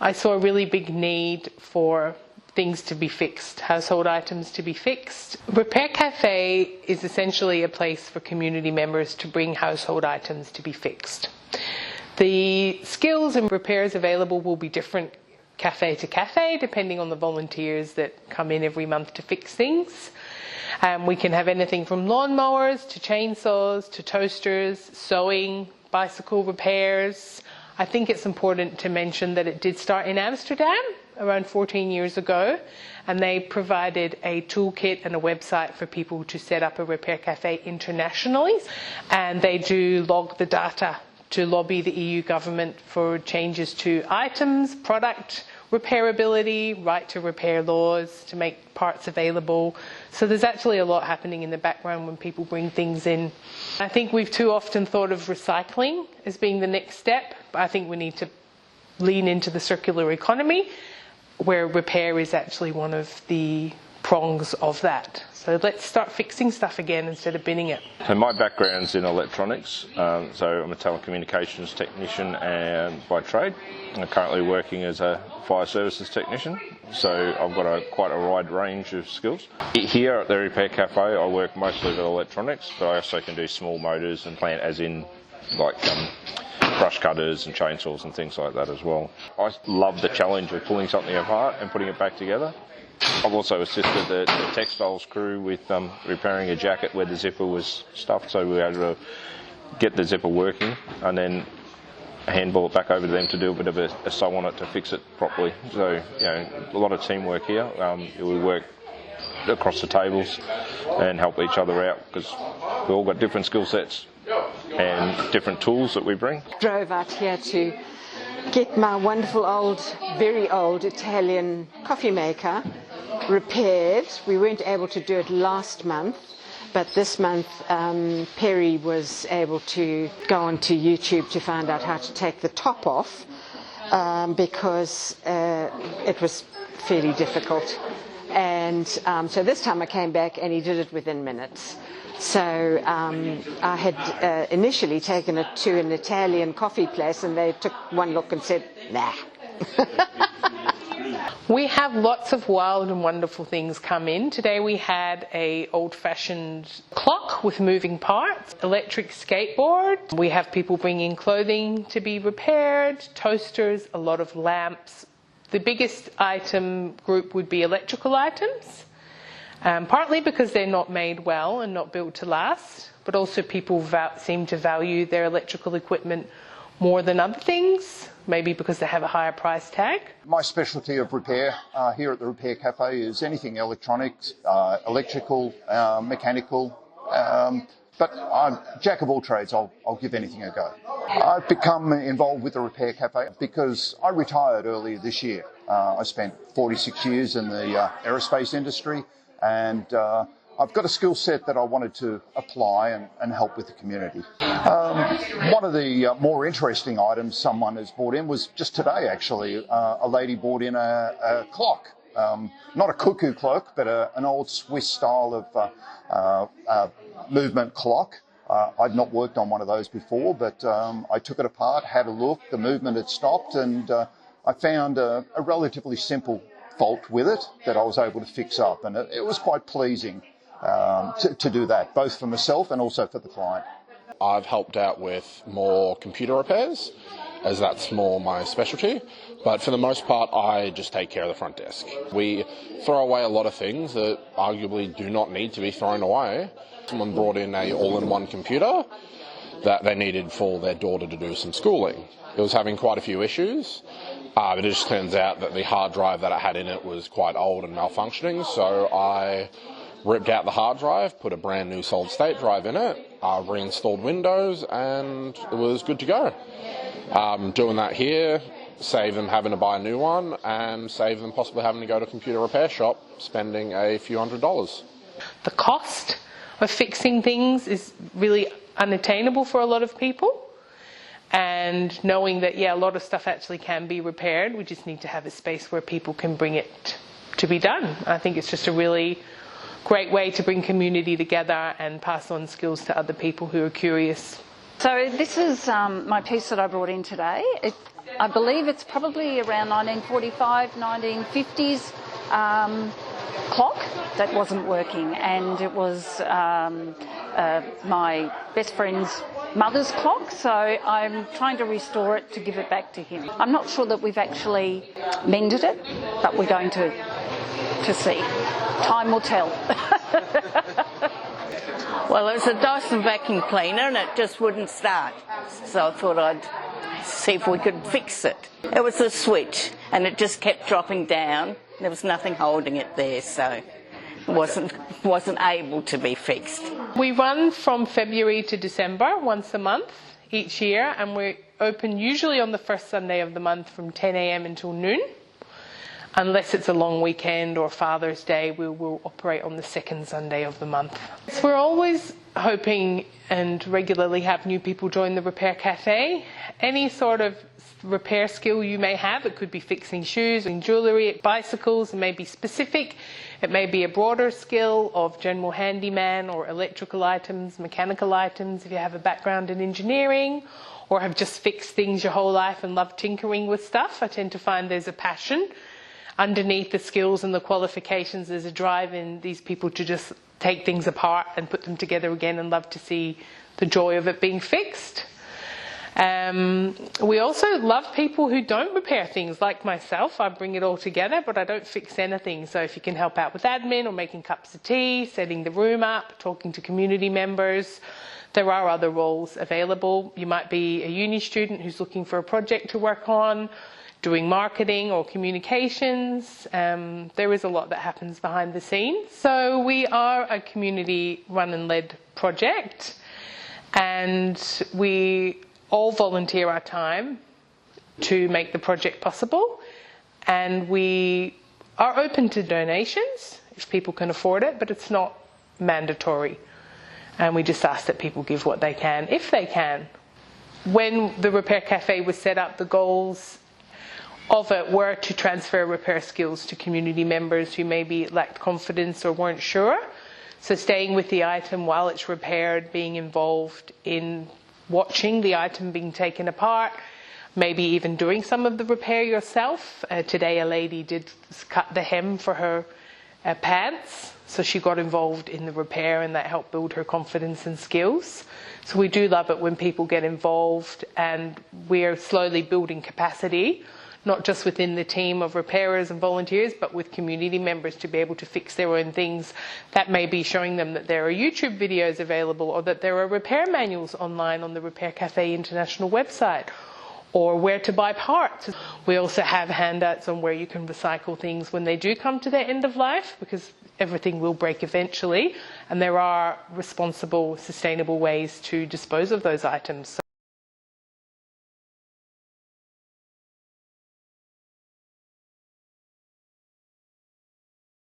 I saw a really big need for things to be fixed, household items to be fixed. Repair Cafe is essentially a place for community members to bring household items to be fixed. The skills and repairs available will be different cafe to cafe, depending on the volunteers that come in every month to fix things. We can have anything from lawnmowers to chainsaws to toasters, sewing, bicycle repairs. I think it's important to mention that it did start in Amsterdam around 14 years ago, and they provided a toolkit and a website for people to set up a repair cafe internationally, and they do log the data to lobby the EU government for changes to items, product repairability, right to repair laws, to make parts available. So there's actually a lot happening in the background when people bring things in. I think we've too often thought of recycling as being the next step, but I think we need to lean into the circular economy, where repair is actually one of the prongs of that. So let's start fixing stuff again instead of binning it. So my background's in electronics, so I'm a telecommunications technician and by trade. I'm currently working as a fire services technician, so I've got quite a wide range of skills. Here at the Repair Cafe I work mostly with electronics, but I also can do small motors and plant, as in like brush cutters and chainsaws and things like that as well. I love the challenge of pulling something apart and putting it back together. I've also assisted the textiles crew with repairing a jacket where the zipper was stuffed, so we were able to get the zipper working and then handball it back over to them to do a bit of a sew on it to fix it properly. So, a lot of teamwork here. We work across the tables and help each other out because we've all got different skill sets and different tools that we bring. Drove out here to get my wonderful old, very old Italian coffee maker repaired. We weren't able to do it last month, but this month Perry was able to go onto YouTube to find out how to take the top off because it was fairly difficult. And so this time I came back and he did it within minutes. So I had initially taken it to an Italian coffee place and they took one look and said, nah. We have lots of wild and wonderful things come in. Today we had a old-fashioned clock with moving parts, electric skateboard. We have people bringing clothing to be repaired, toasters, a lot of lamps. The biggest item group would be electrical items. Partly because they're not made well and not built to last, but also people seem to value their electrical equipment more than other things, maybe because they have a higher price tag. My specialty of repair here at the Repair Cafe is anything electronics, electrical, mechanical, but I'm jack of all trades. I'll give anything a go. I've become involved with the Repair Cafe because I retired earlier this year. I spent 46 years in the aerospace industry. And I've got a skill set that I wanted to apply and help with the community. One of the more interesting items someone has brought in was just today, actually. A lady brought in a clock, not a cuckoo clock, but an old Swiss style of movement clock. I'd not worked on one of those before, but I took it apart, had a look, the movement had stopped, and I found a relatively simple fault with it that I was able to fix up, and it was quite pleasing to do that, both for myself and also for the client. I've helped out with more computer repairs, as that's more my specialty, but for the most part I just take care of the front desk. We throw away a lot of things that arguably do not need to be thrown away. Someone brought in a all-in-one computer that they needed for their daughter to do some schooling. It was having quite a few issues. But it just turns out that the hard drive that it had in it was quite old and malfunctioning, so I ripped out the hard drive, put a brand new solid state drive in it, reinstalled Windows, and it was good to go. Doing that here, save them having to buy a new one, and save them possibly having to go to a computer repair shop, spending a few $100s. The cost of fixing things is really unattainable for a lot of people. And knowing that, a lot of stuff actually can be repaired, we just need to have a space where people can bring it to be done. I think it's just a really great way to bring community together and pass on skills to other people who are curious. So this is my piece that I brought in today. I believe it's probably around 1945, 1950s clock that wasn't working, and it was my best friend's mother's clock, so I'm trying to restore it to give it back to him. I'm not sure that we've actually mended it, but we're going to see. Time will tell. Well, it was a Dyson vacuum cleaner and it just wouldn't start, so I thought I'd see if we could fix it. It was a switch and it just kept dropping down. There was nothing holding it there, so it wasn't able to be fixed. We run from February to December once a month each year, and we're open usually on the first Sunday of the month from 10 a.m. until noon. Unless it's a long weekend or Father's Day, we will operate on the second Sunday of the month. So we're always hoping and regularly have new people join the Repair Cafe. Any sort of repair skill you may have, it could be fixing shoes and jewellery, bicycles, it may be specific, it may be a broader skill of general handyman or electrical items, mechanical items, if you have a background in engineering or have just fixed things your whole life and love tinkering with stuff. I tend to find there's a passion underneath the skills and the qualifications. There's a drive in these people to just take things apart and put them together again and love to see the joy of it being fixed. We also love people who don't repair things, like myself. I bring it all together, but I don't fix anything. So if you can help out with admin or making cups of tea, setting the room up, talking to community members, there are other roles available. You might be a uni student who's looking for a project to work on, doing marketing or communications. There is a lot that happens behind the scenes. So we are a community run and led project, and we all volunteer our time to make the project possible, and we are open to donations if people can afford it, but it's not mandatory, and we just ask that people give what they can if they can. When the Repair Cafe was set up, the goals of it were to transfer repair skills to community members who maybe lacked confidence or weren't sure. So staying with the item while it's repaired, being involved in watching the item being taken apart, maybe even doing some of the repair yourself. Today a lady did cut the hem for her pants, so she got involved in the repair, and that helped build her confidence and skills. So we do love it when people get involved, and we're slowly building capacity, not just within the team of repairers and volunteers, but with community members to be able to fix their own things. That may be showing them that there are YouTube videos available, or that there are repair manuals online on the Repair Cafe International website, or where to buy parts. We also have handouts on where you can recycle things when they do come to their end of life, because everything will break eventually, and there are responsible, sustainable ways to dispose of those items.